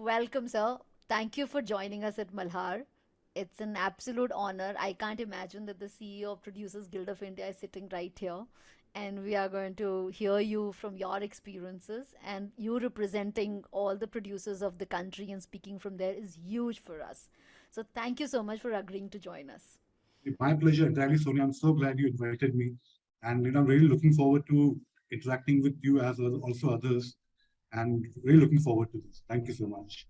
Welcome, sir. Thank you for joining us at Malhar. It's an absolute honor. I can't imagine that the CEO of Producers Guild of India is sitting right here. And we are going to hear you from your experiences. And you representing all the producers of the country and speaking from there is huge for us. So, thank you so much for agreeing to join us. My pleasure entirely, Sonia. I'm so glad you invited me, and I'm really looking forward to interacting with you as well, also others, and really looking forward to this. Thank you so much.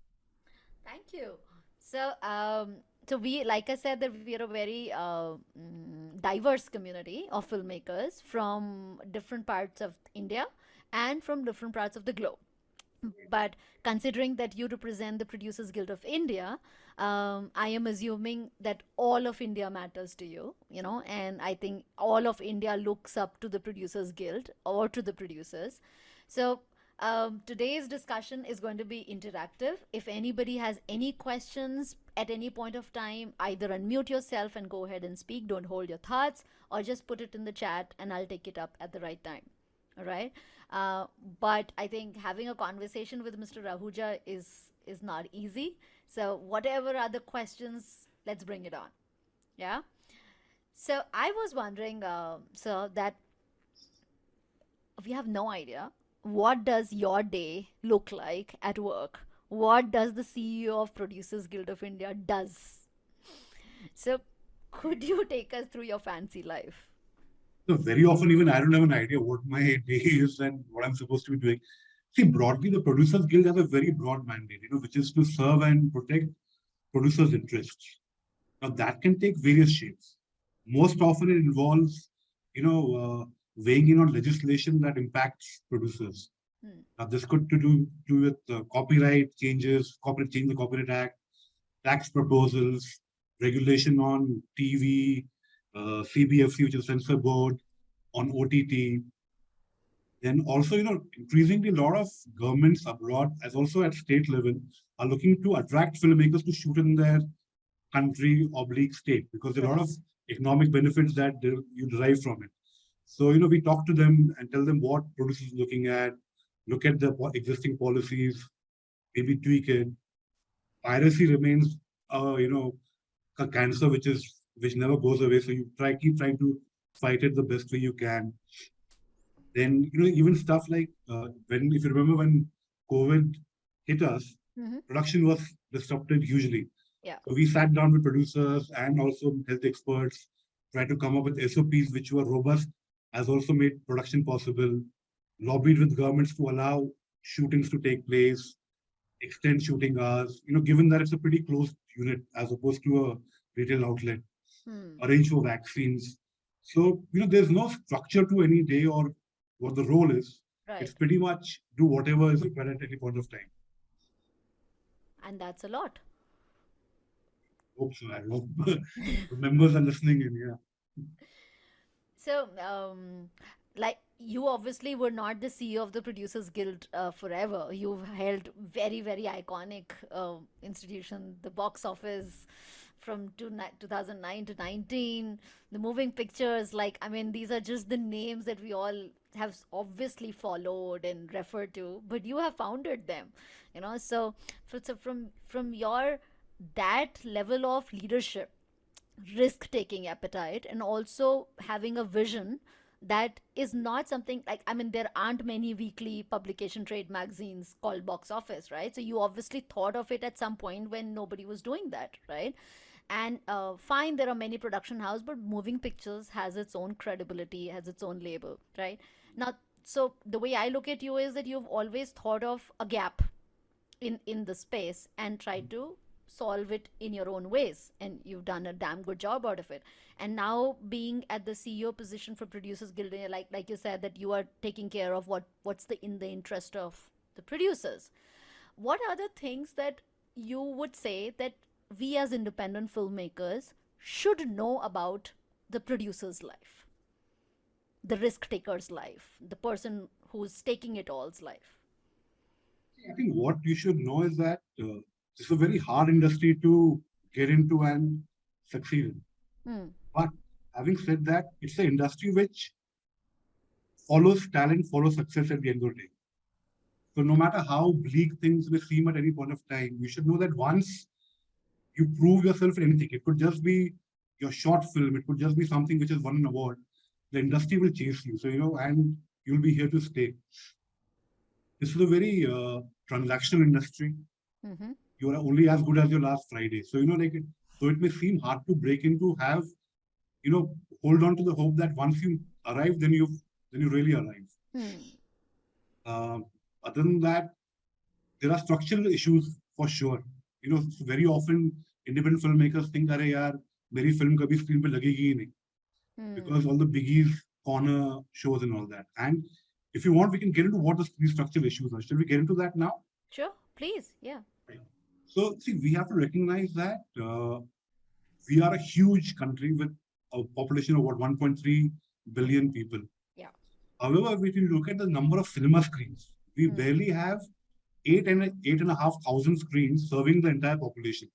Thank you. So, we, like I said, that we are a very diverse community of filmmakers from different parts of India and from different parts of the globe. But considering that you represent the Producers Guild of India, I am assuming that all of India matters to you, and I think all of India looks up to the Producers Guild or to the producers. So, today's discussion is going to be interactive. If anybody has any questions at any point of time, either unmute yourself and go ahead and speak, don't hold your thoughts, or just put it in the chat and I'll take it up at the right time. All right. But I think having a conversation with Mr. Ahuja is not easy. So whatever other questions, let's bring it on. Yeah. So I was wondering, sir, that we have no idea what does your day look like at work. What does the CEO of Producers Guild of India does? So could you take us through your fancy life? So very often, even I don't have an idea what my day is and what I'm supposed to be doing. See, broadly, the Producers Guild has a very broad mandate, which is to serve and protect producers' interests. Now, that can take various shapes. Most often, it involves, weighing in on legislation that impacts producers. Hmm. Now, this could do with copyright changes, corporate change the Copyright Act, tax proposals, regulation on TV, CBFC, which is Censor Board, on OTT. Then also, increasingly a lot of governments abroad, as also at state level, are looking to attract filmmakers to shoot in their country oblique state because there are a lot Right. of economic benefits that you derive from it. So, we talk to them and tell them what producers are looking at, look at the existing policies, maybe tweak it. Piracy remains, a cancer which never goes away. So you keep trying to fight it the best way you can. Then even stuff like when if you remember when COVID hit us, Mm-hmm. production was disrupted hugely. Yeah. So we sat down with producers and also health experts, tried to come up with SOPs which were robust, has also made production possible, lobbied with governments to allow shootings to take place, extend shooting hours, given that it's a pretty closed unit as opposed to a retail outlet, Hmm. arrange for vaccines. So, there's no structure to any day or what the role is. It's Right. pretty much do whatever is required at any point of time. And that's a lot. Hope so. I hope the members are listening in. Yeah. So, like you obviously were not the CEO of the Producers Guild forever. You've held very, very iconic institution, the box office from 2009 to 19, the moving pictures. Like, I mean, these are just the names that we all have obviously followed and referred to, but you have founded them, So, from your that level of leadership, risk taking appetite, and also having a vision that is not something like, I mean, there aren't many weekly publication trade magazines called box office, right? So you obviously thought of it at some point when nobody was doing that, right? And fine, there are many production houses, but moving pictures has its own credibility, has its own label, right? Now, so the way I look at you is that you've always thought of a gap in the space and try to solve it in your own ways, and you've done a damn good job out of it. And now being at the CEO position for Producers Guild, like you said, that you are taking care of what's the in the interest of the producers. What are the things that you would say that we as independent filmmakers should know about the producer's life, the risk taker's life, the person who's taking it all's life? I think what you should know is that it's a very hard industry to get into and succeed in. Hmm. But having said that, it's an industry which follows talent, follows success at the end of the day. So no matter how bleak things may seem at any point of time, you should know that once you prove yourself in anything, it could just be your short film, it could just be something which has won an award, the industry will chase you. So, and you'll be here to stay. This is a very transactional industry. Mm-hmm. You are only as good as your last Friday. So, so it may seem hard to break into, you know, hold on to the hope that once you arrive, then you really arrive. Hmm. Um, Other than that, there are structural issues for sure. So very often independent filmmakers think, "Arey yaar, मेरी film कभी screen पे लगेगी ही नहीं," Hmm. because all the biggies corner shows and all that. And if you want, we can get into what these structural issues are. Should we get into that now? Sure, please. Yeah. Right. So, see, we have to recognize that we are a huge country with a population of what 1.3 billion people. Yeah. However, if you look at the number of cinema screens, we Hmm. barely have eight and a half thousand screens serving the entire population.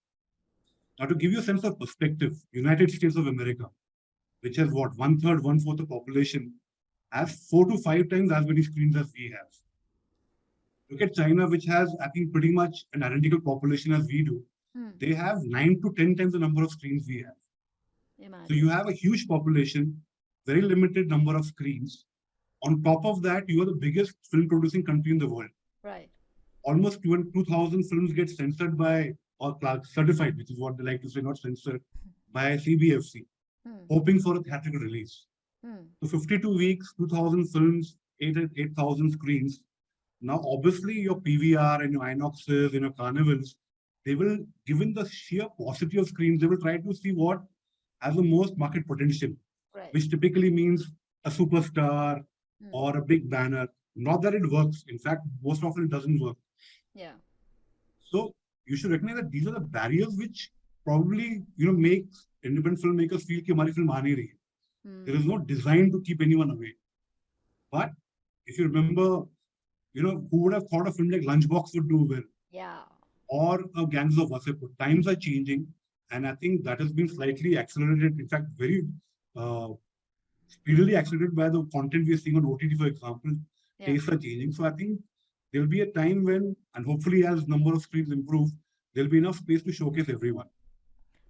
Now, to give you a sense of perspective, United States of America, which has what one third, one fourth of the population, has 4 to 5 times as many screens as we have. Look at China, which has, I think, pretty much an identical population as we do. Hmm. They have 9 to 10 times the number of screens we have. So you Imagine. have a huge population, very limited number of screens. On top of that, you are the biggest film producing country in the world. Right. Almost 2,000 films get censored by, or certified, which is what they like to say, not censored, by CBFC, Hmm. hoping for a theatrical release. Hmm. So 52 weeks, 2,000 films, 8,000 screens. Now, obviously, your PVR and your Inoxes and your Carnivals, they will, given the sheer paucity of screens, they will try to see what has the most market potential, Right. which typically means a superstar Hmm. or a big banner. Not that it works. In fact, most often it doesn't work. Yeah. So you should recognize that these are the barriers which probably make independent filmmakers feel कि हमारी film आ नहीं रही है. There is Hmm. no design to keep anyone away. But if you remember, who would have thought a film like Lunchbox would do well, Yeah. or a Gangs of Wasseypur? Times are changing, and I think that has been slightly accelerated. In fact, very uh, speedily accelerated by the content we are seeing on OTT, for example. Yeah. Tastes are changing. So I think there'll be a time when, and hopefully as number of screens improve, there'll be enough space to showcase everyone.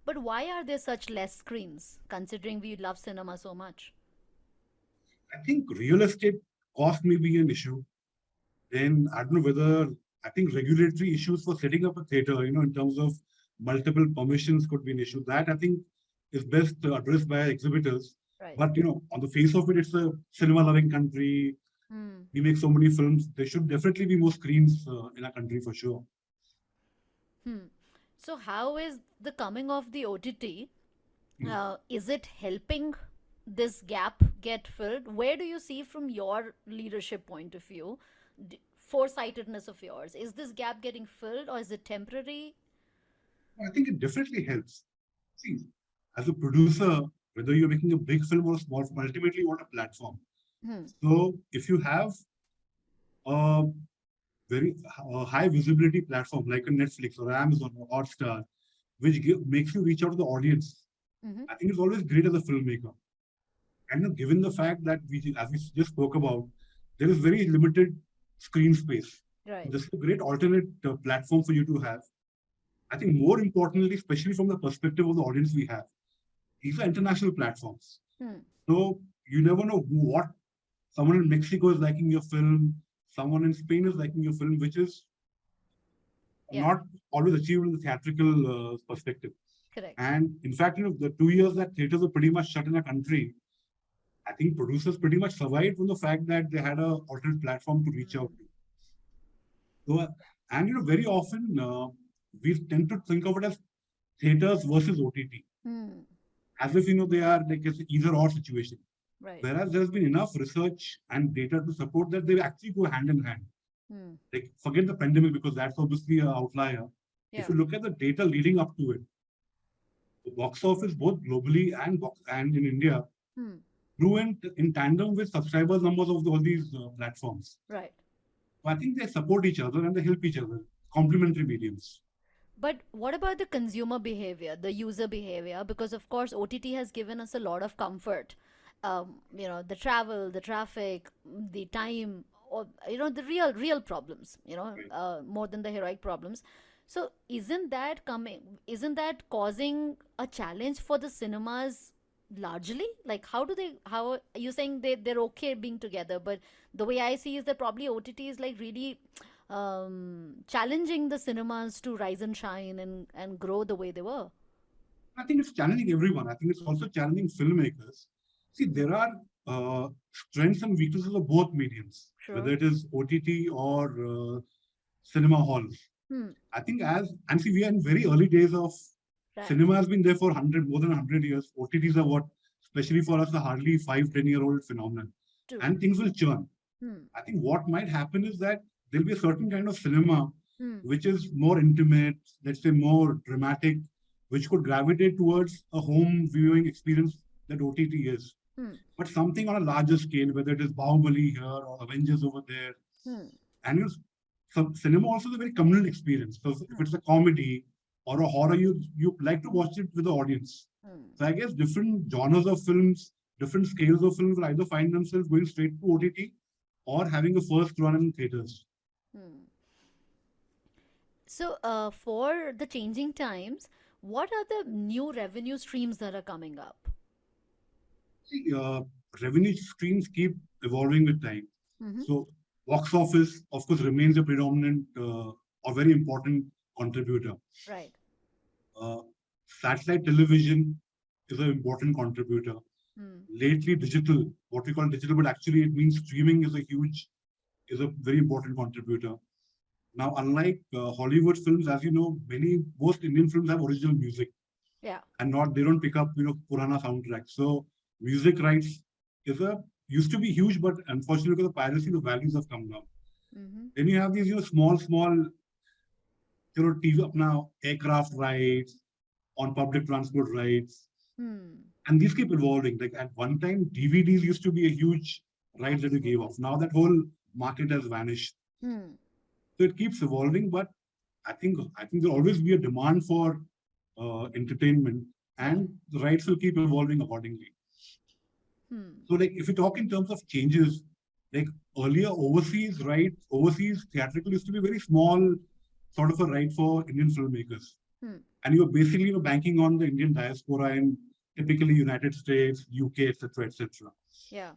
But why are there such less screens, considering we love cinema so much? I think real estate cost may be an issue. Then I don't know whether, I think regulatory issues for setting up a theater, in terms of multiple permissions could be an issue. That I think is best addressed by exhibitors. Right. But on the face of it, it's a cinema-loving country. Hmm. We make so many films. There should definitely be more screens in our country for sure. Hmm. So, how is the coming of the OTT? Hmm. Is it helping this gap get filled? Where do you see, from your leadership point of view, foresightedness of yours? Is this gap getting filled, or is it temporary? I think it definitely helps. See, as a producer, whether you're making a big film or a small film, ultimately you want a platform. Hmm. So if you have a very high visibility platform like a Netflix or Amazon or Hotstar, which makes you reach out to the audience, Mm-hmm. I think it's always great as a filmmaker. And given the fact that as we just spoke about, there is very limited screen space. So Right. this is a great alternate platform for you to have. I think more importantly, especially from the perspective of the audience we have, these are international platforms. Hmm. So you never know what someone in Mexico is liking your film, someone in Spain is liking your film, which is Yeah. not always achieved in the theatrical perspective. Correct. And in fact, the 2 years that theaters were pretty much shut in a country, I think producers pretty much survived from the fact that they had a alternate platform to reach out Hmm. to. So, and very often we tend to think of it as theaters versus OTT, Hmm. as if they are like it's either or situation. Right. Whereas there's been enough research and data to support that they actually go hand in hand. Hmm. Like forget the pandemic because that's obviously an outlier. If Yeah. you look at the data leading up to it, the box office both globally and in India Hmm. grew in tandem with subscribers numbers of all these platforms. Right. So I think they support each other and they help each other, complementary mediums. But what about the consumer behavior, the user behavior? Because, of course, OTT has given us a lot of comfort. The travel, the traffic, the time. or the real problems, Right. more than the heroic problems. So isn't that causing a challenge for the cinemas largely? Like, how are you saying they're okay being together, but the way I see is that probably OTT is like really challenging the cinemas to rise and shine and grow the way they were. I think it's challenging everyone. I think it's also challenging filmmakers. See, there are strengths and weaknesses of both mediums, Sure. whether it is OTT or cinema halls. Hmm. I think and see, we are in very early days of Right. cinema has been there for 100, more than 100 years. OTTs are what, especially for us, a hardly 5, 10-year-old phenomenon. True. And things will churn. Hmm. I think what might happen is that there'll be a certain kind of cinema Hmm. which is more intimate, let's say more dramatic, which could gravitate towards a home viewing experience that OTT is. Hmm. But something on a larger scale, whether it is Bahubali here or Avengers over there, Hmm. and so cinema also is a very communal experience. So if Hmm. it's a comedy or a horror, you like to watch it with the audience. Hmm. So I guess different genres of films, different scales of films will either find themselves going straight to OTT or having a first run in theaters. Hmm. So, for the changing times, what are the new revenue streams that are coming up? See, revenue streams keep evolving with time. Mm-hmm. So box office, of course, remains a predominant or very important contributor. Right. Uh, Satellite television is an important contributor. Hmm. Lately, digital, what we call digital, but actually it means streaming is a very important contributor. Now, unlike Hollywood films, as you know, most Indian films have original music Yeah. and not they don't pick up Purana soundtracks. So music rights is a used to be huge, but unfortunately because of piracy, the values have come down. Mm-hmm. Then you have these small TV now aircraft rights on public transport rights, Hmm. and these keep evolving. Like at one time, DVDs used to be a huge right that you gave Absolutely. off. Now that whole market has vanished. Hmm. So it keeps evolving, but I think there'll always be a demand for entertainment, Yeah. and the rights will keep evolving accordingly. Hmm. So, like, if you talk in terms of changes, like earlier overseas theatrical used to be very small, sort of a right for Indian filmmakers, Hmm. and you're basically banking on the Indian diaspora in typically United States, UK, etc., etc. Yeah.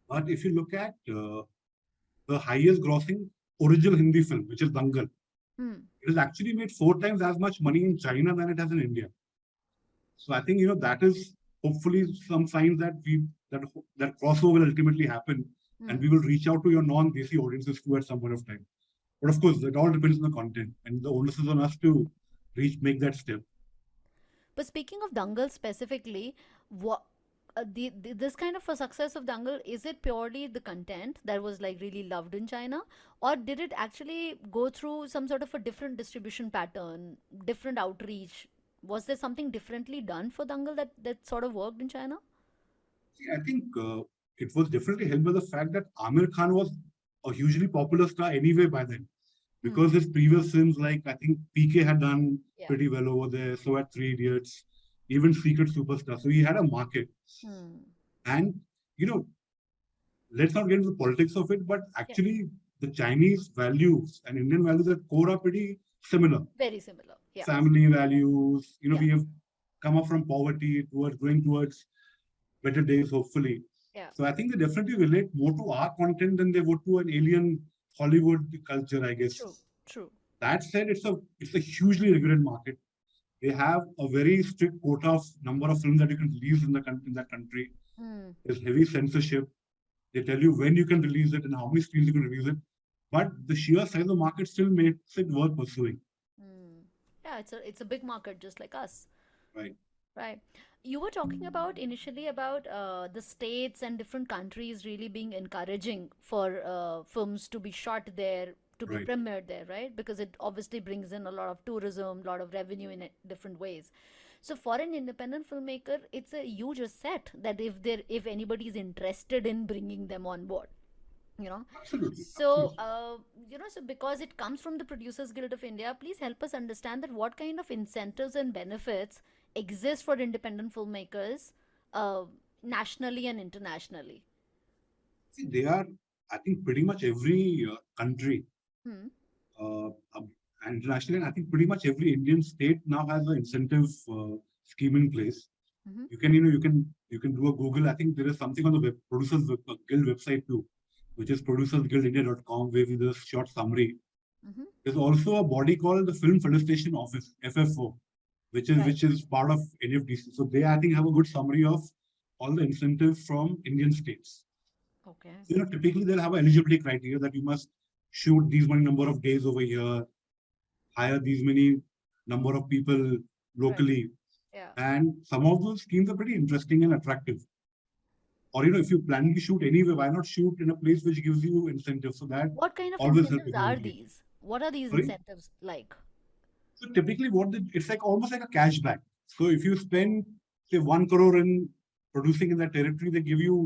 But if you look at the highest grossing original Hindi film, which is Dangal, Hmm. it has actually made 4 times as much money in China than it has in India. So I think that is hopefully some signs that that crossover will ultimately happen, and Hmm. we will reach out to your non-Desi audiences too at some point of time. But of course, it all depends on the content, and the onus is on us to make that step. But speaking of Dangal specifically, what this kind of a success of Dangal, is it purely the content that was like really loved in China, or did it actually go through some sort of a different distribution pattern, different outreach? Was there something differently done for Dangal that sort of worked in China? See, I think it was definitely helped by the fact that Amir Khan was a hugely popular star anyway by then, Hmm. because his previous films like I think PK had done Yeah. pretty well over there. So had Three Idiots, even Secret Superstar. So he had a market, Hmm. and you know let's not get into the politics of it, but Yeah. actually the Chinese values and Indian values at core are pretty similar. Very similar. Yeah. Family values, Yeah. we have come up from poverty towards going towards better days, hopefully. Yeah. So I think they definitely relate more to our content than they would to an alien Hollywood culture, I guess. True. True. That said, it's a hugely regulated market. They have a very strict quota of number of films that you can release in that country. Hmm. There's heavy censorship. They tell you when you can release it and how many screens you can release it. But the sheer size of the market still makes it worth pursuing. Hmm. Yeah. It's a big market just like us. Right. Right. You were talking about initially about the states and different countries really being encouraging for films to be shot there, to be Right. premiered there, right? Because it obviously brings in a lot of tourism, a lot of revenue in different ways. So for an independent filmmaker, it's a huge asset that if anybody is interested in bringing them on board, you know Absolutely. so Absolutely. so because it comes from the Producers Guild of India, please help us understand that what kind of incentives and benefits exist for independent filmmakers, uh, nationally and internationally. See, they are. I think pretty much every country Hmm. uh, internationally, and I think pretty much every Indian state now has an incentive scheme in place. Mm-hmm. You can do a Google. I think there is something on the Producers Guild website too, which is producersguildindia.com, where there's a short summary. Mm-hmm. There's also a body called the Film Felicitation Office (FFO), which is Right. which is part of NFDC. So they, I think, have a good summary of all the incentives from Indian states. Okay. So, typically they'll have an eligibility criteria that you must shoot these many number of days over here, hire these many number of people Right. locally, Yeah. and some of those schemes are pretty interesting and attractive. Or if you plan to shoot anywhere, why not shoot in a place which gives you incentives? So that What kind of always helps incentives are economically. these? What are these Sorry. incentives like? So typically, it's like almost like a cashback. So if you spend say 1 crore in producing in that territory, they give you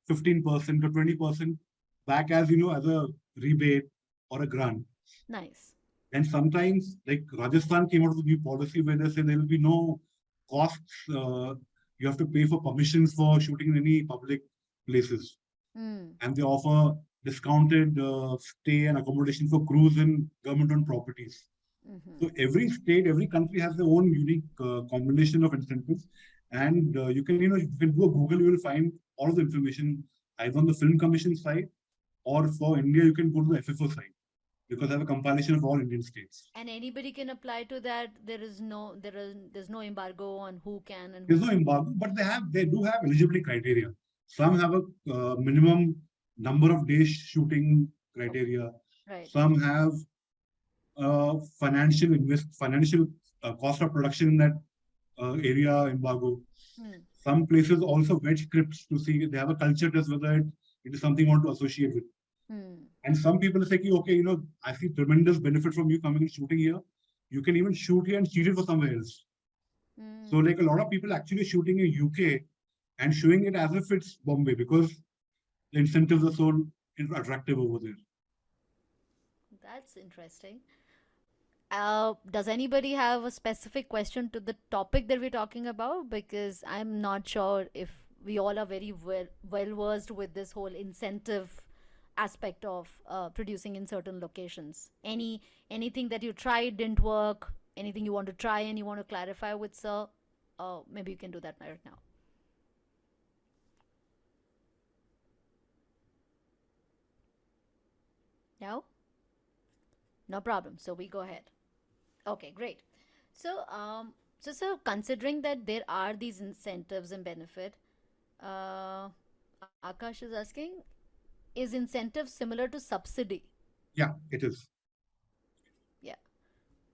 15% or 20% back as as a rebate or a grant. Nice. And sometimes, like Rajasthan came out with a new policy where they say there will be no costs. You have to pay for permissions for shooting in any public places, Mm. and they offer discounted stay and accommodation for crews in government-owned properties. Mm-hmm. So every state, every country has their own unique combination of incentives, and you can do a Google, you will find all the information either on the Film Commission site, or for India, you can go to the FFO site because I have a compilation of all Indian states. And anybody can apply to that. There's no embargo on who can and There's who no can't. embargo, but they do have eligibility criteria. Some have a minimum number of days shooting Okay. criteria. Right. Some have financial cost of production in that area embargo. Hmm. Some places also wedge scripts to see they have a culture test whether it is something you want to associate with. Hmm. And some people say, okay, I see tremendous benefit from you coming and shooting here. You can even shoot here and shoot it for somewhere else. So Hmm. like a lot of people actually shooting in UK and showing it as if it's Bombay because the incentives are so attractive over there. That's interesting. Does anybody have a specific question to the topic that we're talking about? Because I'm not sure if we all are very well versed with this whole incentive aspect of producing in certain locations. Anything that you tried didn't work? Anything you want to try and you want to clarify with sir? Maybe you can do that right now. No, no problem. So we go ahead. Okay, great. So, so considering that there are these incentives and benefit, uh, Akash is asking, is incentive similar to subsidy? Yeah, it is. Yeah.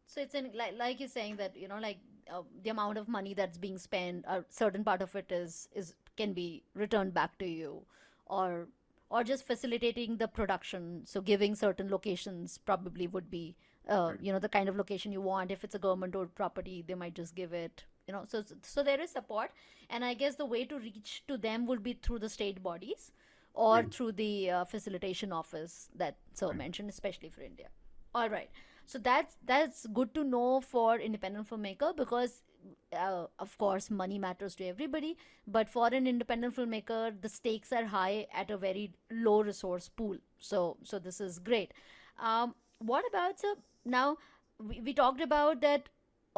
So it's in like you're saying that like the amount of money that's being spent, a certain part of it is can be returned back to you, or or just facilitating the production. So giving certain locations probably would be Right. the kind of location you want. If it's a government owned property, they might just give it. So there is support, and I guess the way to reach to them would be through the state bodies or Right. through the facilitation office that so Right. mentioned, especially for India. All right, so that's good to know for independent filmmaker because of course money matters to everybody, but for an independent filmmaker the stakes are high at a very low resource pool. So this is great. What about so now we talked about that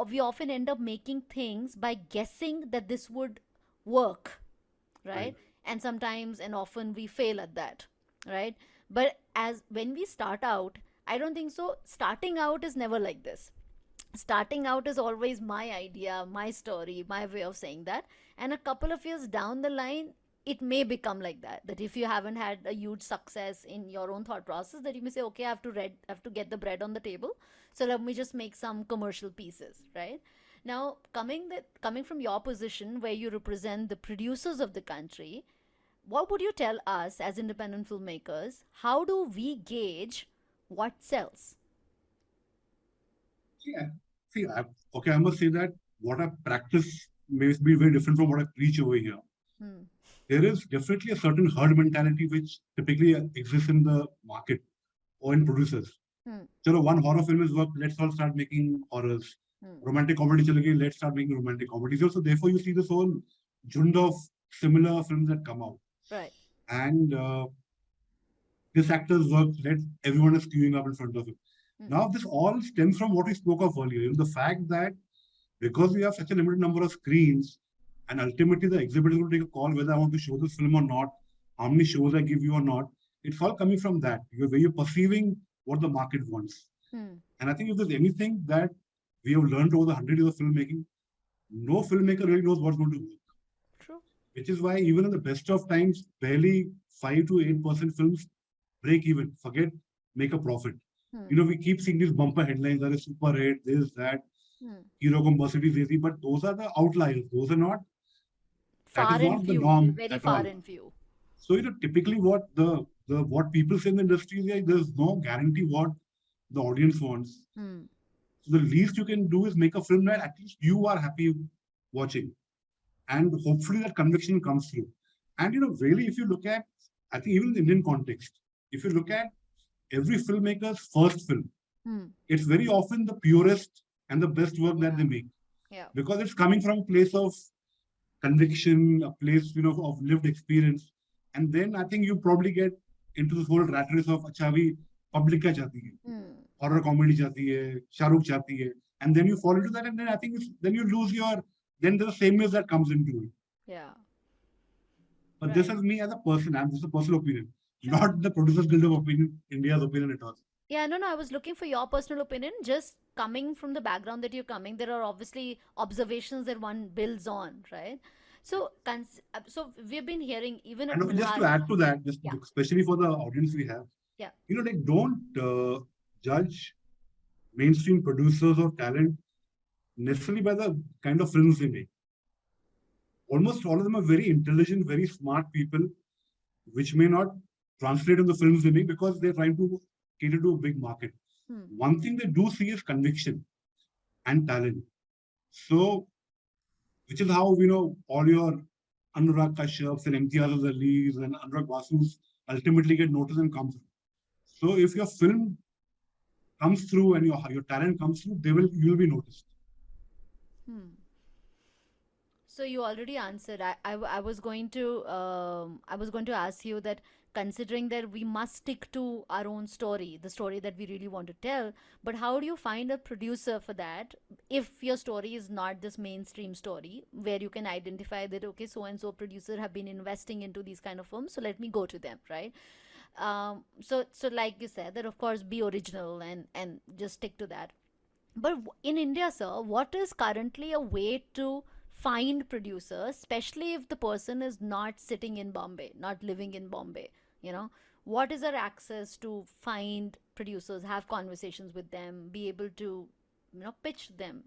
we often end up making things by guessing that this would work, Right. right? And sometimes and often we fail at that, right? But as when we start out, I don't think so. Starting out is never like this. Starting out is always my idea, my story, my way of saying that. And a couple of years down the line, it may become like that. That if you haven't had a huge success in your own thought process, that you may say, okay, I have to get the bread on the table. So let me just make some commercial pieces, right? Now, coming from your position where you represent the producers of the country, what would you tell us as independent filmmakers? How do we gauge what sells? Yeah. See, I must say that what I practice may be very different from what I preach over here. Hmm. There is definitely a certain herd mentality which typically exists in the market or in producers. Hmm. So one horror film is work, let's all start making horrors. Hmm. Romantic comedy chale gayi, let's start making romantic comedies. So therefore, you see this whole jund of similar films that come out. Right. And This actor's work, let everyone is queuing up in front of him. Hmm. Now, this all stems from what we spoke of earlier. The fact that because we have such a limited number of screens, and ultimately the exhibitor will take a call whether I want to show this film or not, how many shows I give you or not. It's all coming from that, where you're perceiving what the market wants. Hmm. And I think if there's anything that we have learned over the 100 years of filmmaking, no filmmaker really knows what's going to work. True. Which is why even in the best of times, barely 5 to 8% films break even, forget make a profit. Hmm. We keep seeing these bumper headlines that is super hit, this, that, Hmm. hero ko Mercedes AC, but those are the outliers. Those are not, that is Far and not the few, norm very at far all. and few. So, typically what the what people say in the industry is like, there's no guarantee what the audience wants. Hmm. So the least you can do is make a film that at least you are happy watching. And hopefully that conviction comes through. And really, if you look at, I think even in the Indian context, if you look at every filmmaker's first film, Hmm. it's very often the purest and the best work that they Yeah. make Yeah. because it's coming from a place of conviction, a place of lived experience. And then I think you probably get into this whole rat race of acha bhi public kya chahti hai, Hmm. horror comedy chahti hai, Shahrukh chahti hai, and then you fall into that, and then I think then you lose your, then there's the sameness that comes into it. Yeah. But this Right. is me as a person, and this is a personal opinion, Sure. not the Producers Guild of Opinion, India's opinion at all. Yeah, no, no, I was looking for your personal opinion. Just coming from the background that you're coming, there are obviously observations that one builds on, right? So, so we've been hearing even at And just to Malhar. add to that, just Yeah, especially for the audience we have, yeah. like don't judge mainstream producers or talent necessarily by the kind of films they make. Almost all of them are very intelligent, very smart people, which may not translate in the films they make because they're trying to cater to a big market. Hmm. One thing they do see is conviction and talent. So, which is how all your Anurag Kashyap's and Imtiaz Ali's and Anurag Vasu's ultimately get noticed and come through. So, if your film comes through and your talent comes through, you'll be noticed. Hmm. So you already answered. I was going to I was going to ask you that, considering that we must stick to our own story, the story that we really want to tell, but how do you find a producer for that if your story is not this mainstream story where you can identify that, okay, so and so producer have been investing into these kind of films, so let me go to them, right? So like you said, that of course be original and just stick to that. But in India, sir, what is currently a way to find producers, especially if the person is not sitting in Bombay, not living in Bombay? You know, what is our access to find producers, have conversations with them, be able to, pitch them?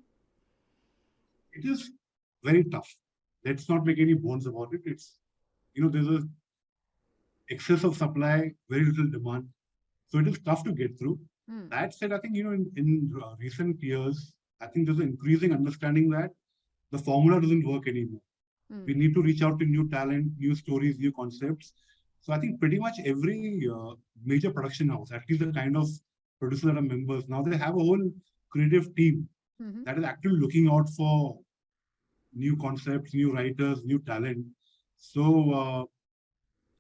It is very tough. Let's not make any bones about it. There's a excess of supply, very little demand. So it is tough to get through. Hmm. That said, I think, in recent years, I think there's an increasing understanding that the formula doesn't work anymore. We Hmm. need to reach out to new talent, new stories, new concepts. So I think pretty much every major production house, at least the kind of producers that are members, now they have a whole creative team Mm-hmm. that is actually looking out for new concepts, new writers, new talent. So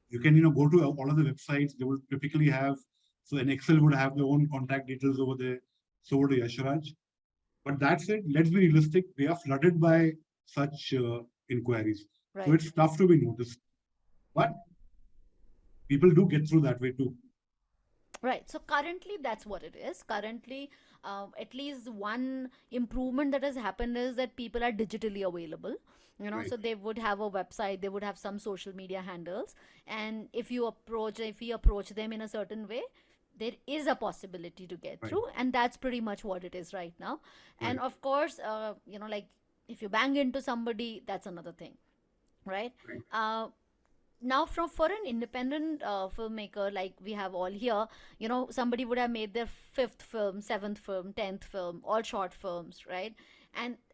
you can go to all of the websites. They will typically have, so an Excel would have their own contact details over there. So would Yashraj. But that's it. Let's be realistic. We are flooded by such inquiries. So Right. it's tough to be noticed. But people do get through that way too. Right. So currently, that's what it is. Currently, at least one improvement that has happened is that people are digitally available. Right, So they would have a website, they would have some social media handles, and if we approach them in a certain way, there is a possibility to get right, through, and that's pretty much what it is right now. And right, of course, like if you bang into somebody, that's another thing, right? right, Now, from for an independent filmmaker like we have all here, somebody would have made their fifth film, seventh film, 10th film, all short films, right?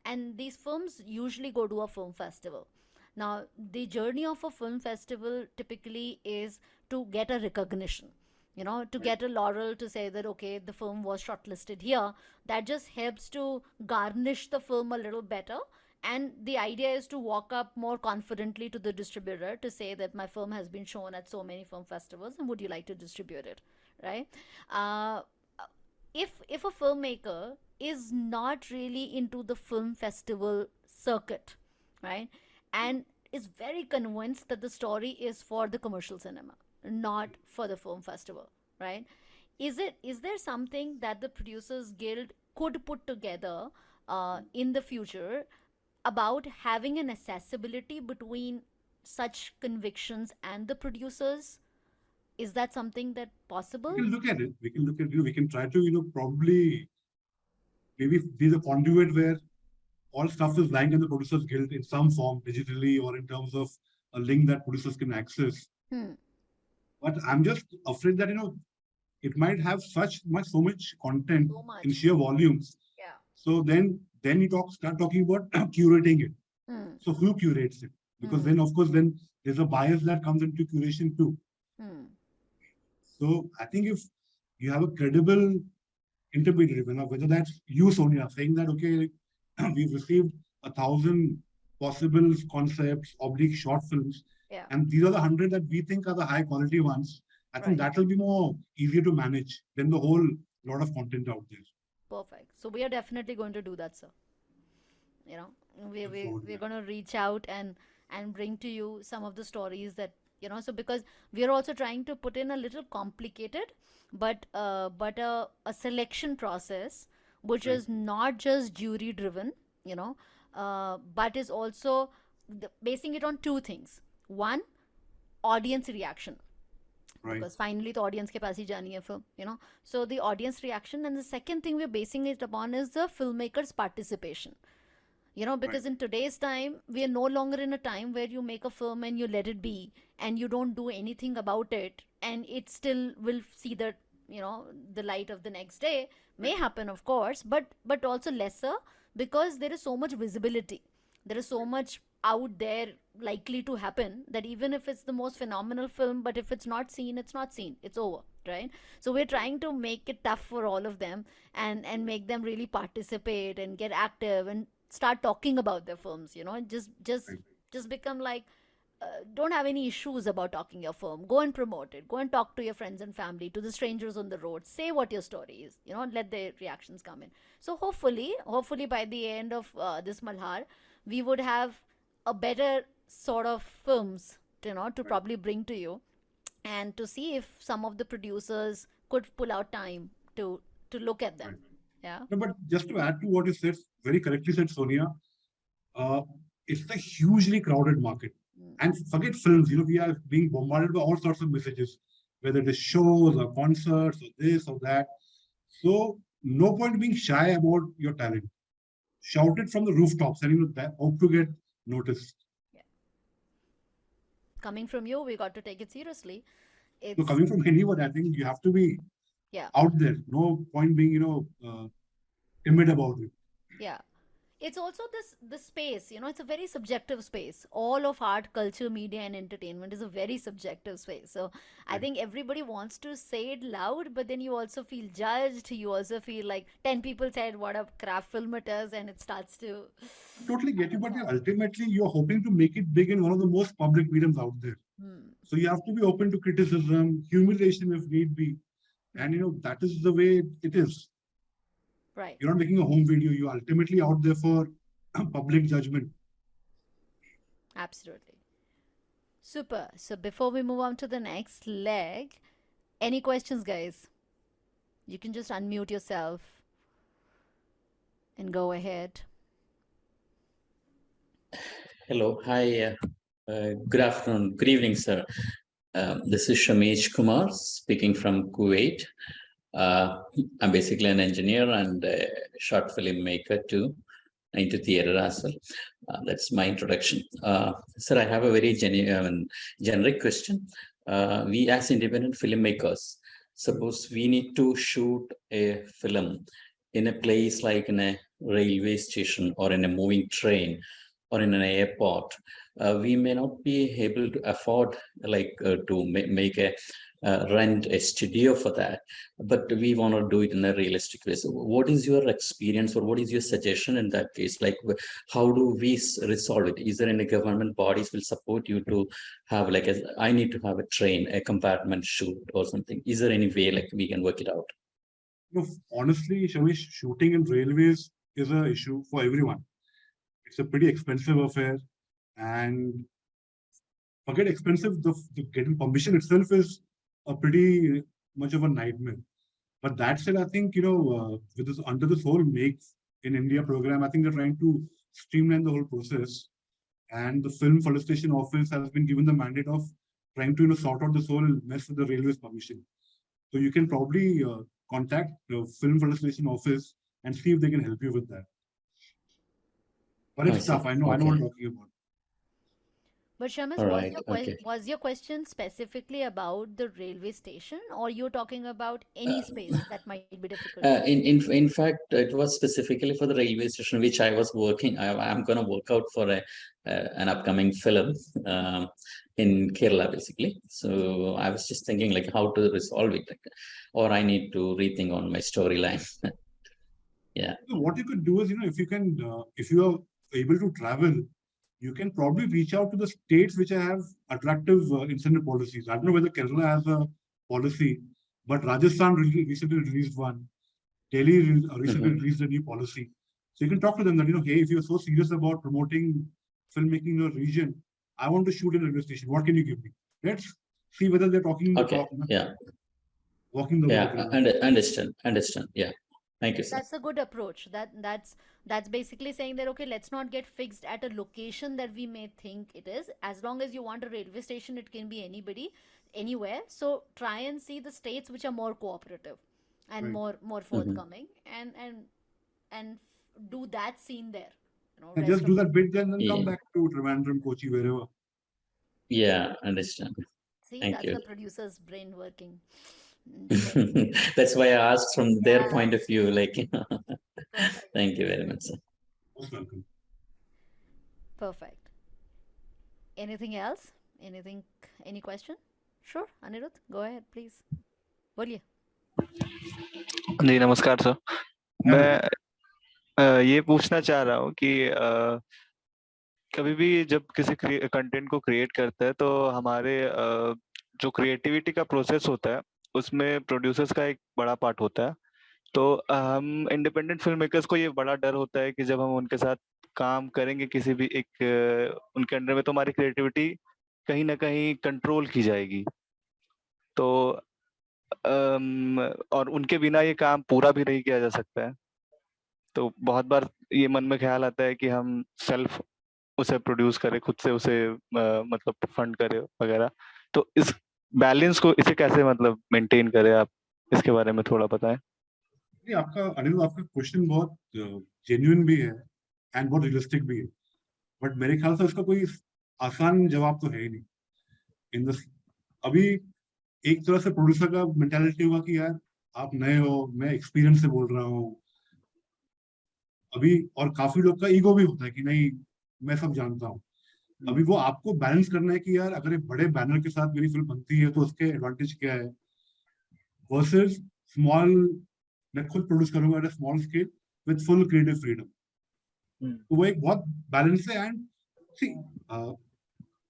And these films usually go to a film festival. Now, the journey of a film festival typically is to get a recognition, to right. get a laurel, to say that, okay, the film was shortlisted here. That just helps to garnish the film a little better, And the idea is to walk up more confidently to the distributor to say that my film has been shown at so many film festivals and would you like to distribute it, right? uh, if a filmmaker is not really into the film festival circuit, right, and is very convinced that the story is for the commercial cinema, not for the film festival, right, is there something that the producers guild could put together in the future about having an accessibility between such convictions and the producers? Is that something that We possible? can look at it. We can look at, we can try to, probably maybe be the conduit where all stuff is lying in the producers guild in some form, digitally or in terms of a link that producers can access. Hmm. But I'm just afraid that, it might have so much content So in much. sheer volumes. Yeah. So then you start talking about curating it. Hmm. So who curates it? Because Hmm. then, of course, then there's a bias that comes into curation too. Hmm. So I think if you have a credible intermediary, whether that's you, Sonia, saying that, okay, we've received 1,000 possible concepts, oblique short films, Yeah. and these are the 100 that we think are the high quality ones. I think Right. that will be more easier to manage than the whole lot of content out there. Perfect. So we are definitely going to do that, sir. You know, Look forward to we're that. going to reach out and bring to you some of the stories that, so because we are also trying to put in a little complicated but a selection process which Right, is not just jury driven, but is also basing it on two things. One, audience reaction, right, because finally the audience के पास ही जानी है film, so the audience reaction, and the second thing we're basing it upon is the filmmaker's participation. right, Because in today's time we are no longer in a time where you make a film and you let it be and you don't do anything about it and it still will see the light of the next day. May right, happen, of course, but also lesser, because there is so much visibility, there is so right, much out there likely to happen, that even if it's the most phenomenal film, but if it's not seen, it's not seen, it's over, right? So we're right, trying to make it tough for all of them, and make them really participate and get active and start talking about their films, right, just become like, don't have any issues about talking your film. Go and promote it. Go and talk to your friends and family, to the strangers on the road. Say what your story is. Let their reactions come in. So hopefully by the end of this Malhar, we would have a better sort of films, to right, probably bring to you, and to see if some of the producers could pull out time to look at them. right. Yeah. No, but just to add to what you said, very correctly said, Sonia, uh, it's a hugely crowded market. Mm. And forget films, we are being bombarded by all sorts of messages, whether it is shows or concerts or this or that. So no point being shy about your talent. Shout it from the rooftops and that, hope to get noticed. Yeah. Coming from you, we got to take it seriously. So It's coming from anyone, I think you have to be Yeah. out there. No point being, timid about it. Yeah. It's also this space, it's a very subjective space. All of art, culture, media, and entertainment is a very subjective space. So I Right. think everybody wants to say it loud, but then you also feel judged. You also feel like 10 people said what a crap film it is, and it starts to. I totally get you, but ultimately you're hoping to make it big in one of the most public mediums out there. Hmm. So you have to be open to criticism, humiliation if need be. And Hmm. that is the way it is. Right. You're not making a home video, you're ultimately out there for public judgment. Absolutely. Super. So before we move on to the next leg, any questions, guys? You can just unmute yourself and go ahead. Hello, hi, good afternoon, good evening, sir. This is Shamesh Kumar speaking from Kuwait. I'm basically an engineer and a short film maker too, into theater as well. That's my introduction. Sir, I have a very generic question. We as independent filmmakers, suppose we need to shoot a film in a place like in a railway station or in a moving train or in an airport, we may not be able to afford like to make a rent a studio for that, but we want to do it in a realistic way. So what is your experience, or what is your suggestion in that case? Like, how do we resolve it? Is there any government bodies will support you to have like I need to have a train, a compartment shoot or something? Is there any way like we can work it out? Honestly, Shamish, shooting in railways is an issue for everyone. It's a pretty expensive affair, and forget expensive, the getting permission itself is a pretty much of a nightmare. But that said, I think, with this under this whole Make in India program, I think they're trying to streamline the whole process. And the Film Felicitation Office has been given the mandate of trying to, sort out this whole mess with the railways permission. So you can probably contact the Film Felicitation Office and see if they can help you with that. But it's tough. I know what I'm talking about. But Shamus, was your question specifically about the railway station, or you're talking about any space that might be difficult? In fact, it was specifically for the railway station, which I was working. I'm going to work out for an upcoming film in Kerala, basically. So I was just thinking like how to resolve it, or I need to rethink on my storyline. Yeah. So what you could do is, if you are able to travel, you can probably reach out to the states which have attractive incentive policies. I don't know whether Kerala has a policy, but Rajasthan recently released one. Delhi recently released a new policy. So you can talk to them that, hey, if you're so serious about promoting filmmaking in your region, I want to shoot in a railway station. What can you give me? Let's see whether they're talking the talk. Yeah. Walking the walk. Understand. Yeah. Thank you, sir. That's a good approach. That's basically saying that, okay, let's not get fixed at a location that we may think it is. As long as you want a railway station, it can be anybody, anywhere. So try and see the states which are more cooperative and more forthcoming, and do that scene there. And just do that bit, then come back to Trivandrum, Kochi, wherever. Yeah, understand. See, that's the producer's brain working. That's why I asked from their point of view. Like, thank you very much, sir. Most welcome. Perfect. Anything else? Any question? Sure, Anirudh, go ahead, please. बोलिए. जी नमस्कार sir. मैं ये पूछना चाह रहा हूँ कि कभी भी जब किसी कंटेंट को क्रिएट करते हैं तो हमारे जो क्रिएटिविटी का प्रोसेस होता है उसमें प्रोड्यूसर्स का एक बड़ा पार्ट होता है. तो हम इंडिपेंडेंट फिल्म मेकर्स को ये बड़ा डर होता है कि जब हम उनके साथ काम करेंगे किसी भी एक उनके अंडर में, तो हमारी क्रिएटिविटी कहीं ना कहीं कंट्रोल की जाएगी. तो और उनके बिना ये काम पूरा भी नहीं किया जा सकता है. तो बहुत बार ये मन में ख्याल आता है कि हम सेल्फ उसे प्रोड्यूस करें, खुद से उसे मतलब फंड करें वगैरह. तो इस बैलेंस को इसे कैसे मतलब मेंटेन करें, आप इसके बारे में थोड़ा बताएं. आपका क्वेश्चन बहुत जेन्युइन भी है एंड बहुत रियलिस्टिक भी है, बट मेरे ख्याल से उसका कोई आसान जवाब तो है ही नहीं. अभी एक तरह से प्रोड्यूसर का मेंटालिटी होगा कि यार आप नए हो, मैं एक्सपीरियंस से बोल रहा हूँ अभी, और काफी लोग का ईगो भी होता है कि नहीं मैं सब जानता हूँ. अभी वो आपको बैलेंस करना है कि यार अगर एक बड़े बैनर के साथ मेरी फिल्म बनती है तो उसके एडवांटेज क्या है वर्सेस स्मॉल, मैं खुद प्रोड्यूस करूंगा at a small scale with full creative freedom. तो वो एक बहुत बैलेंस है. एंड सी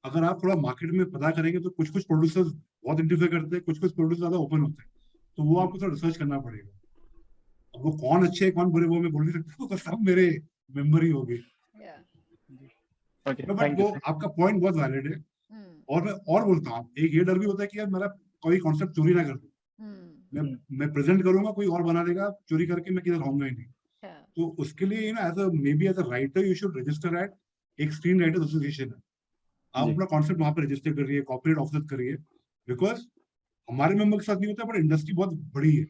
अगर आप थोड़ा मार्केट में पता करेंगे तो कुछ प्रोड्यूसर्स बहुत इंटरफेयर करते हैं, कुछ प्रोड्यूसर ज्यादा ओपन होते हैं. तो वो आपको थोड़ा रिसर्च करना पड़ेगा. अब वो कौन अच्छे है कौन बुरे वो मैं बोल नहीं सकता, तो सब मेरे मेंबर ही हो गए. बट वो आपका पॉइंट बहुत वैलिड है. और मैं और बोलता हूँ, एक ये डर भी होता है कि यार मेरा कोई कॉन्सेप्ट चोरी ना कर दो. मैं प्रेजेंट करूंगा, कोई और बना देगा, चोरी करके मैं किधर रहूंगा ही नहीं. तो उसके लिए as a writer you should register at एक स्क्रीन राइटर्स एसोसिएशन है. आप अपना कॉन्सेप्ट वहां पर रजिस्टर करिए, कॉपीराइट ऑफिस करिए, बिकॉज हमारे मेंबर के साथ नहीं होता, बट इंडस्ट्री बहुत बड़ी है.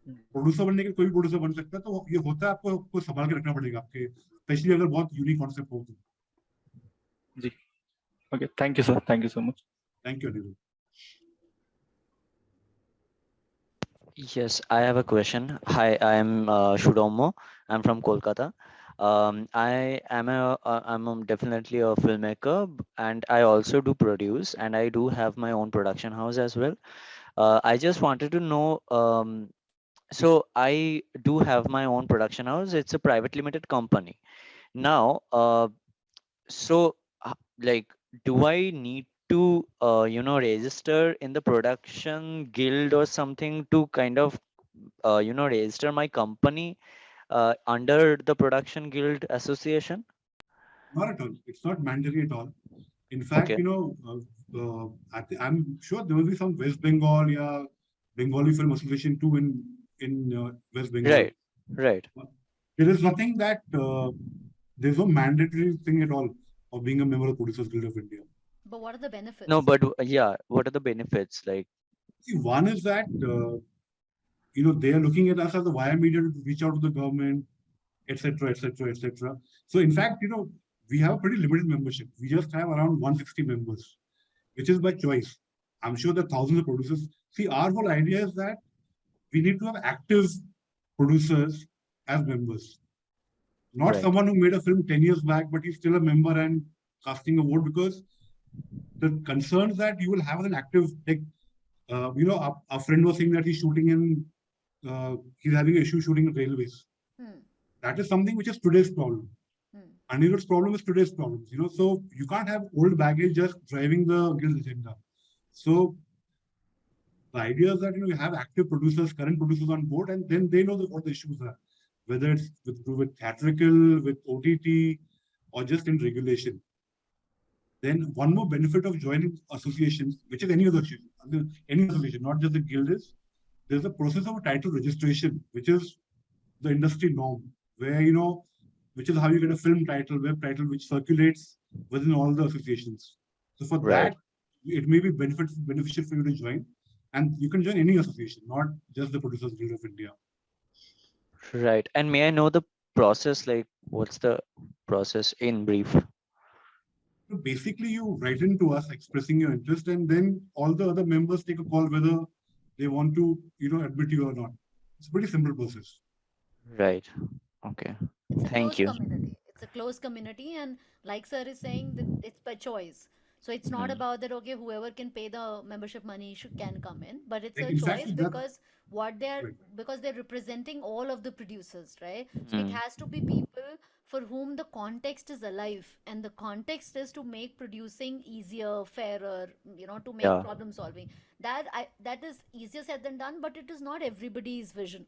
प्रोड्यूसर बनने के कोई भी प्रोड्यूसर बन सकता है. तो ये होता है, आपको संभाल के रखना पड़ेगा आपके, स्पेशली अगर बहुत यूनिक कॉन्सेप्ट हो तो. जी okay, thank you sir, thank you so much. Thank you. Yes, I have a question. Hi, I am Shudomo. I'm from Kolkata. I'm definitely a filmmaker, and I also do produce, and I do have my own production house as well. I just wanted to know, so I do have my own production house. It's a private limited company. Now, so like, do I need to register in the production guild or something to kind of register my company under the production guild association? Not at all. It's not mandatory at all. In fact, Okay. I'm sure there will be some West Bengal, yeah, Bengali Film Association too in West Bengal. Right. Right. There is nothing that there's no mandatory thing at all of being a member of Producers Guild of India. But what are the No, benefits? but yeah, what are the benefits like? See, one is that they are looking at us as a wire media to reach out to the government, etc., etc., etc. So, in fact, we have a pretty limited membership. We just have around 160 members, which is by choice. I'm sure that thousands of producers. See, our whole idea is that we need to have active producers as members, not Right. someone who made a film 10 years back, but he's still a member and casting a vote, because the concerns that you will have as an active, like, our friend was saying that he's having an issue shooting in railways. Hmm. That is something which is today's problem. Hmm. Anirudh's problem is today's problems, so you can't have old baggage just driving the guild agenda. So the idea is that you have active producers, current producers on board, and then they know what the issues are, whether it's with theatrical, with OTT, or just in regulation. Then one more benefit of joining associations, which is any association, not just the guild, is there's a process of a title registration, which is the industry norm, where which is how you get a film title, web title, which circulates within all the associations. So for Right. that, it may be beneficial for you to join, and you can join any association, not just the Producers Guild of India. Right. And may I know the process? Like, what's the process in brief? So basically, you write into us expressing your interest, and then all the other members take a call whether they want to, admit you or not. It's a pretty simple process. Right. Okay. It's a Thank closed you. community. It's a closed community, and like sir is saying, that it's by choice. So it's not Mm, about that. Okay, whoever can pay the membership money can come in, but it's Like, a in fact, choice that right. because they're representing all of the producers, right? So it mm, has to be people for whom the context is alive, and the context is to make producing easier, fairer, to make yeah, problem solving. That is easier said than done, but it is not everybody's vision.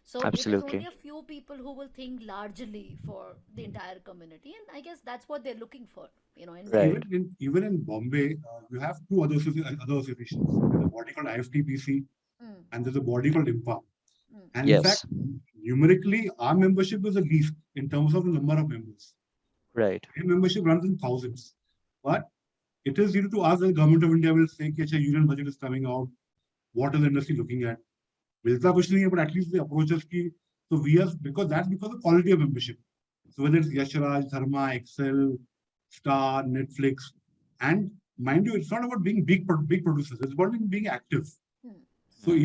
So it is only absolutely. a few people who will think largely for the entire community, and I guess that's what they're looking for, in So Right. Bombay. even in Bombay, you have two other associations. There's a body called IFTPC, Mm, and there's a body called IMPA. mm, And in fact, Yes. numerically, our membership is the least in terms of the number of members. Right. Their membership runs in thousands. But it is to ask the government of India will say, okay, union budget is coming out. What is the industry looking at? मिलता कुछ नहीं है, but at least they approach us की. So because of quality of membership. So whether it's Yashraj, Dharma, Excel, Star, Netflix, and mind you, it's not about being big producers. It's about being active. mm. So Mm,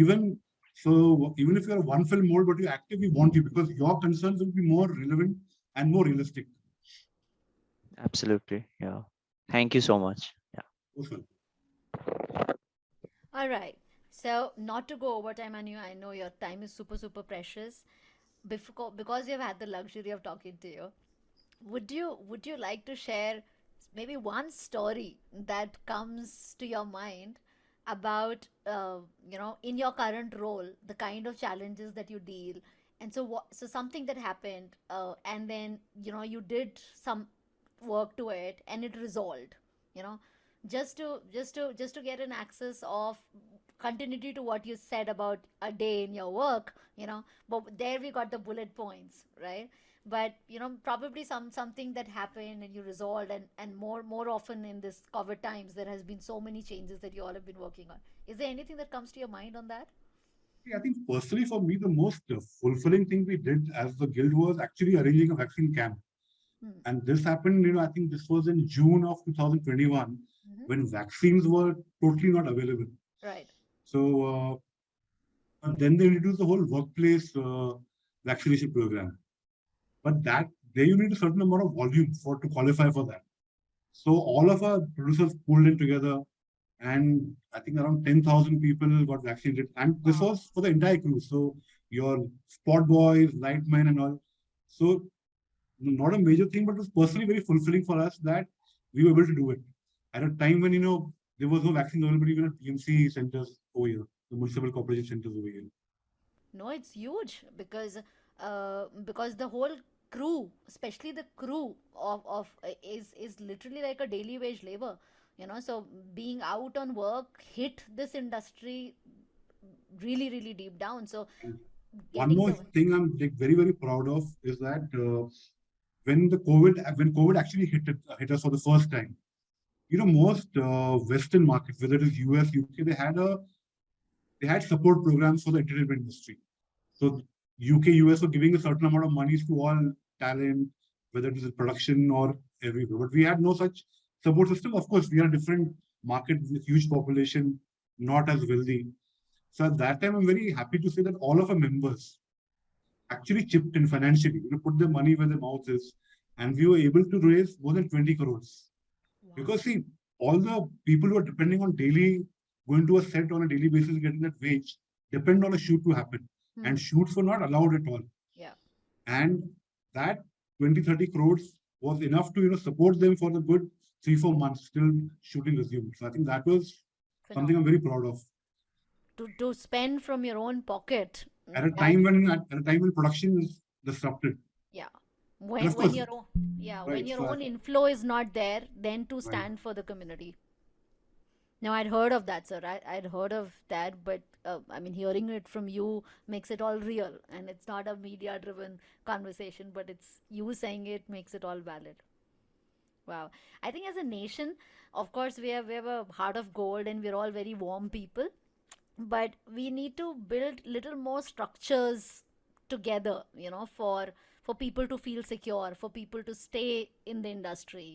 even if you're one film more, but you're active, we want you because your concerns will be more relevant and more realistic. absolutely. Yeah. Thank you so much. Yeah. Also, All right. So not to go overtime on you, I know your time is super super precious. Because you've had the luxury of talking to you, would you like to share maybe one story that comes to your mind about in your current role, the kind of challenges that you deal, and so something that happened, and then you did some work to it and it resolved, you know just to get an access of continuity to what you said about a day in your work, but there we got the bullet points, right? But probably something that happened and you resolved, and more often in this COVID times there has been so many changes that you all have been working on. Is there anything that comes to your mind on that? I think personally for me, the most fulfilling thing we did as the guild was actually arranging a vaccine camp. Hmm. And this happened, I think this was in June of 2021 Mm-hmm. when vaccines were totally not available. Right. So, but then they introduced the whole workplace vaccination program. But there you need a certain amount of volume to qualify for that. So all of our producers pulled in together, and I think around 10,000 people got vaccinated. And this Wow. was for the entire crew. So your spot boys, lightmen, and all. So not a major thing, but it was personally very fulfilling for us that we were able to do it at a time when there was no vaccine available even at PMC centers over here, the municipal corporation centers over here. No, it's huge because the whole crew, especially the crew is literally like a daily wage labor. So being out on work hit this industry really, really deep down. So And one getting more the thing I'm like very very proud of is that when COVID actually hit us for the first time, most Western markets, whether it is US, UK, they had support programs for the entertainment industry. So UK, US were giving a certain amount of monies to all talent, whether it is in production or everywhere. But we had no such support system. Of course, we are a different market with huge population, not as wealthy. So at that time, I'm very happy to say that all of our members actually chipped in financially, put their money where their mouth is, and we were able to raise more than 20 crores. wow. Because see, all the people who are depending on daily going to a set on a daily basis, getting that wage, depend on a shoot to happen. And Hmm. shoots were not allowed at all. Yeah. And that 20-30 crores was enough to support them for the good 3-4 months till shooting resumed. So I think that was something I'm Phenomenal. very proud of. To spend from your own pocket. At a That time when production is disrupted. Yeah. And when of when course, your own yeah when right. your So own inflow is not there, then to right. stand for the community. Now, I'd heard of that, sir. I'd heard of that, but I mean, hearing it from you makes it all real, and it's not a media-driven conversation, but it's you saying it makes it all valid. Wow. I think as a nation, of course, we have a heart of gold, and we're all very warm people, but we need to build little more structures together, for people to feel secure, for people to stay in the industry.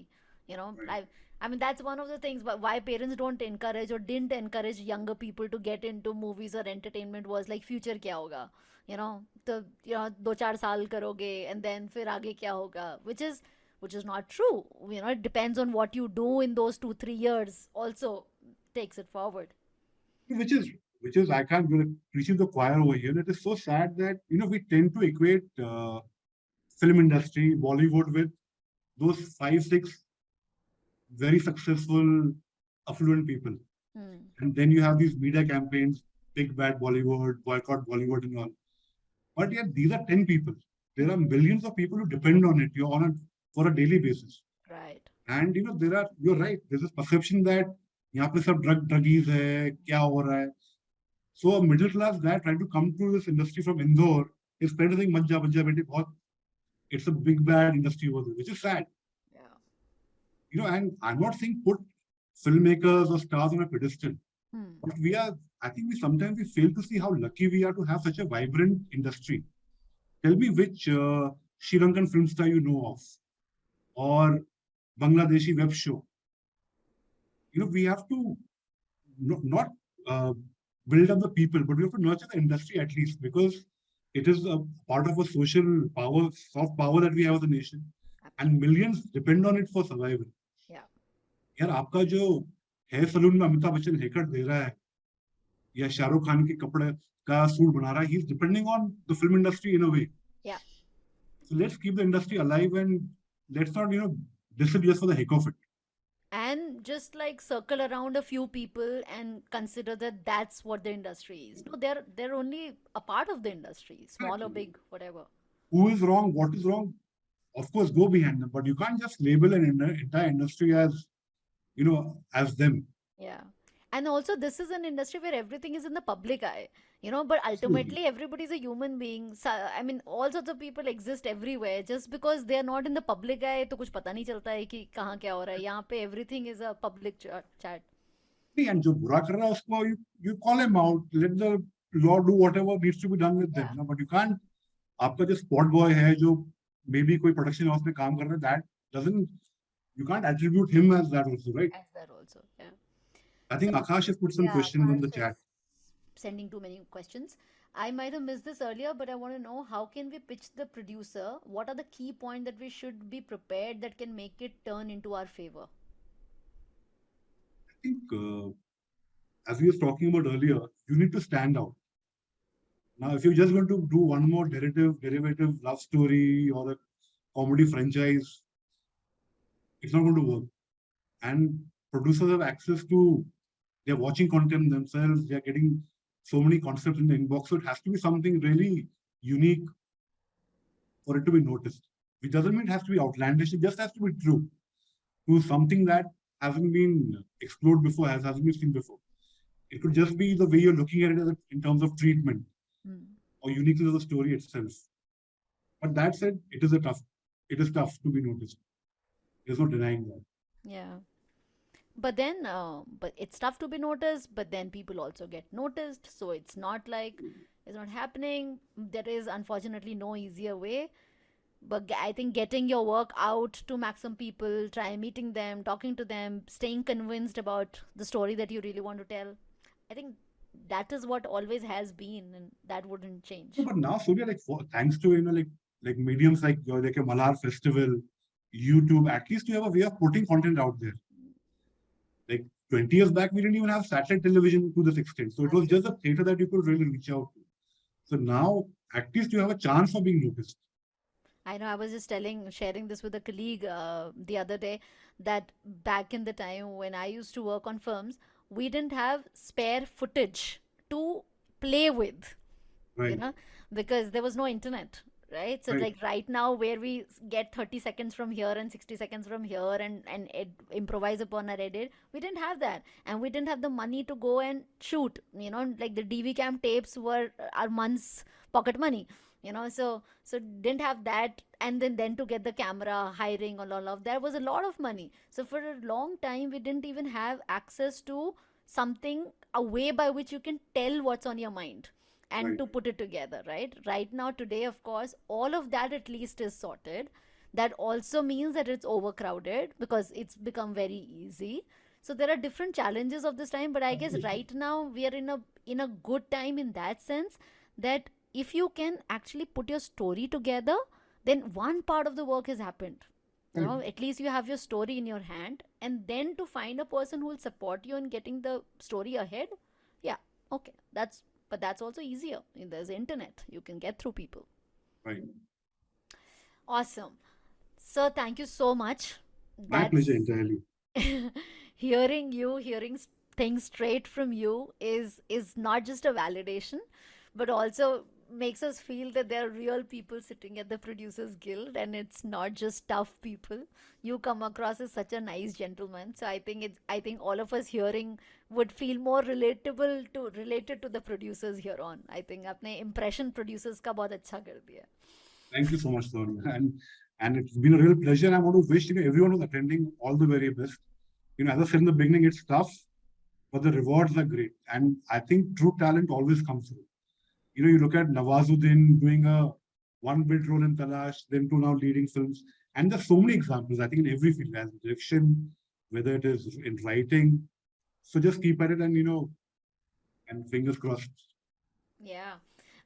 you know Right. i I mean, that's one of the things, but why parents don't encourage or didn't encourage younger people to get into movies or entertainment was like, future kya hoga, तो दो चार साल करोगे and then फिर आगे क्या होगा, which is not true. It depends on what you do in those 2-3 years also takes it forward. Which is I can't really preaching the choir over here. It is so sad that we tend to equate film industry, Bollywood with those 5-6 very successful, affluent people. Hmm. And then you have these media campaigns, big bad Bollywood, boycott Bollywood and all. But yet these are 10 people. There are millions of people who depend on it. You're on it for a daily basis. Right. And you're right. There's this perception that यहाँ पे सब druggies है, क्या हो रहा है. So a middle class guy trying to come to this industry from Indore is trying to think manja manja bete bahut, it's a big bad industry over there, which is sad. Yeah. And I'm not saying put filmmakers or stars on a pedestal, Hmm. but I think we fail to see how lucky we are to have such a vibrant industry. Tell me which Sri Lankan film star you know of, or Bangladeshi web show. We have to not uh, build up the people, but we have to nurture the industry at least, because it is a part of a social power, soft power that we have as a nation, and Absolutely. millions depend on it for survival. Yeah. यार आपका जो hair salon में Amitabh Bachchan hair cut दे रहा है या शाहरुख खान के कपड़े का सूट बना रहा है, he is depending on the film industry in a way. Yeah. So let's keep the industry alive, and let's not this is just for the heck of it. And just like circle around a few people and consider that that's what the industry is. No, they're only a part of the industry, small or Exactly. big, whatever. Who is wrong? What is wrong? Of course, go behind them, but you can't just label an entire industry as them. Yeah. And also, this is an industry where everything is in the public eye, but Absolutely. ultimately, everybody's a human being. So, I mean, all sorts of people exist everywhere. Just because they are not in the public eye, तो कुछ पता नहीं चलता है कि कहाँ क्या हो रहा है. यहाँ पे everything is a public chat. And जो बुरा कर रहा है उसको you call him out, let the law do whatever needs to be done with them. Yeah. No, but you can't. आपका जो spot boy है जो maybe कोई production house में काम कर रहा है, that doesn't, you can't attribute him as that also, right? As that also. Yeah. I So, think Akash has put some yeah, questions on the Akash is chat. sending too many questions. I might have missed this earlier, but I want to know how can we pitch the producer? What are the key points that we should be prepared that can make it turn into our favor? I think, as we were talking about earlier, you need to stand out. Now, if you're just going to do one more derivative love story or a comedy franchise, it's not going to work. And producers have access to, they're watching content themselves, they're getting so many concepts in the inbox. So it has to be something really unique for it to be noticed. Which doesn't mean it has to be outlandish, it just has to be true to something that hasn't been explored before, hasn't been seen before. It could just be the way you're looking at it in terms of treatment or uniqueness of the story itself. But that said, it is tough to be noticed. There's no denying that. Yeah. But it's tough to be noticed, but then people also get noticed. So it's not like it's not happening. There is unfortunately no easier way. But I think getting your work out to maximum people, try meeting them, talking to them, staying convinced about the story that you really want to tell. I think that is what always has been, and that wouldn't change. No, but now, Surya, thanks to like mediums like a Malar Festival, YouTube, at least you have a way of putting content out there. Like 20 years back, we didn't even have satellite television to this extent. So it was just a theater that you could really reach out to. So now, at least you have a chance of being noticed. I know I was just sharing this with a colleague the other day that back in the time when I used to work on films, we didn't have spare footage to play with, you Right, know, because there was no internet, right? So, right, like right now, where we get 30 seconds from here and 60 seconds from here and improvise upon our edit, we didn't have that. And we didn't have the money to go and shoot, like the DV cam tapes were our month's pocket money. So didn't have that, and then to get the camera, hiring, all of that was a lot of money. So for a long time we didn't even have access to something, a way by which you can tell what's on your mind and right. to put it together. Right now, today, of course, all of that at least is sorted. That also means that it's overcrowded because it's become very easy. So there are different challenges of this time, but I guess Absolutely. right now we are in a good time in that sense, that if you can actually put your story together, then one part of the work has happened. Right. At least you have your story in your hand, and then to find a person who will support you in getting the story ahead. Yeah, okay, that's also easier. There's internet, you can get through people. Right. Awesome. So thank you so much. My pleasure That's entirely. hearing things straight from you is not just a validation, but also makes us feel that there are real people sitting at the producers guild, and it's not just tough people. You come across as such a nice gentleman, so I think all of us hearing would feel more related to the producers here on. I think apne impression producers ka bahut acha kar diya. Thank you so much, Sonia. And it's been a real pleasure. I want to wish everyone who's attending all the very best. As I said in the beginning, it's tough, but the rewards are great. And I think true talent always comes through. You look at Nawazuddin doing a one bit role in Talash, then to now leading films. And there's so many examples, I think, in every field, as direction, whether it is in writing. So just keep at it and fingers crossed. Yeah.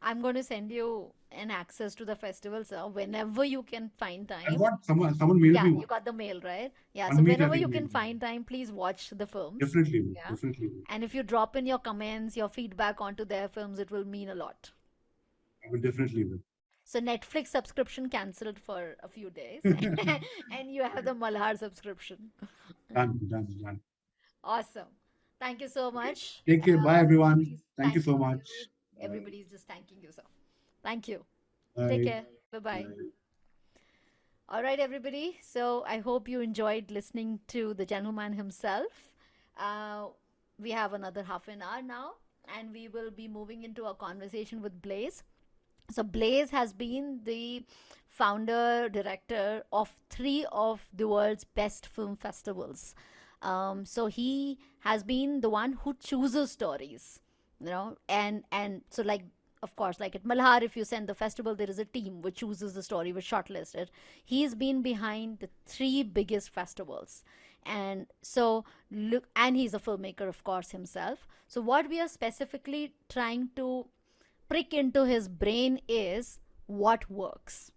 I'm going to send you an access to the festival, sir, whenever you can find I've time. got someone mailed Yeah, me you one. got the mail, right? Yeah, so One meet, I whenever think, you can mailed me. find time, please watch the films. Definitely, Yeah. definitely. And if you drop in your comments, your feedback onto their films, it will mean a lot. I will definitely will. So Netflix subscription cancelled for a few days, and you have the Malhar subscription. Done, done, done. Awesome. Thank you so Okay. much. Take care. Bye, everyone. Everybody's Thank you so thanking much. you. Bye. Everybody's just thanking you, sir. Thank you. Take Bye. care. Bye bye. Bye. All right, everybody. So I hope you enjoyed listening to the gentleman himself. Uh, we have another half an hour now, and we will be moving into a conversation with Blaze. So Blaze has been the founder director of three of the world's best film festivals. So he has been the one who chooses stories, and so, like, of course, like at Malhar, if you send the festival, there is a team which chooses the story, which shortlisted. He's been behind the three biggest festivals, and so look, and he's a filmmaker, of course, himself. So what we are specifically trying to prick into his brain is what works,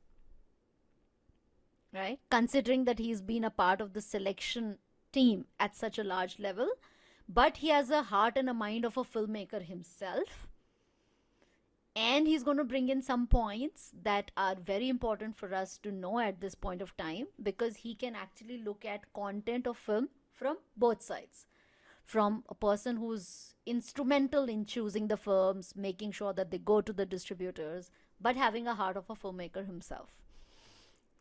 right? Considering that he's been a part of the selection team at such a large level, but he has a heart and a mind of a filmmaker himself. And he's going to bring in some points that are very important for us to know at this point of time, because he can actually look at content of film from both sides, from a person who's instrumental in choosing the films, making sure that they go to the distributors, but having a heart of a filmmaker himself,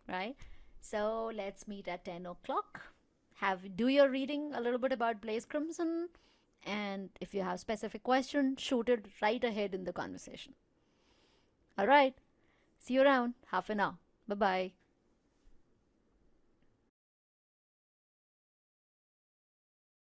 right? So let's meet at 10 o'clock. Do your reading a little bit about Blaze Crimson, and if you have specific question, shoot it right ahead in the conversation. All right, see you around half an hour. Bye bye.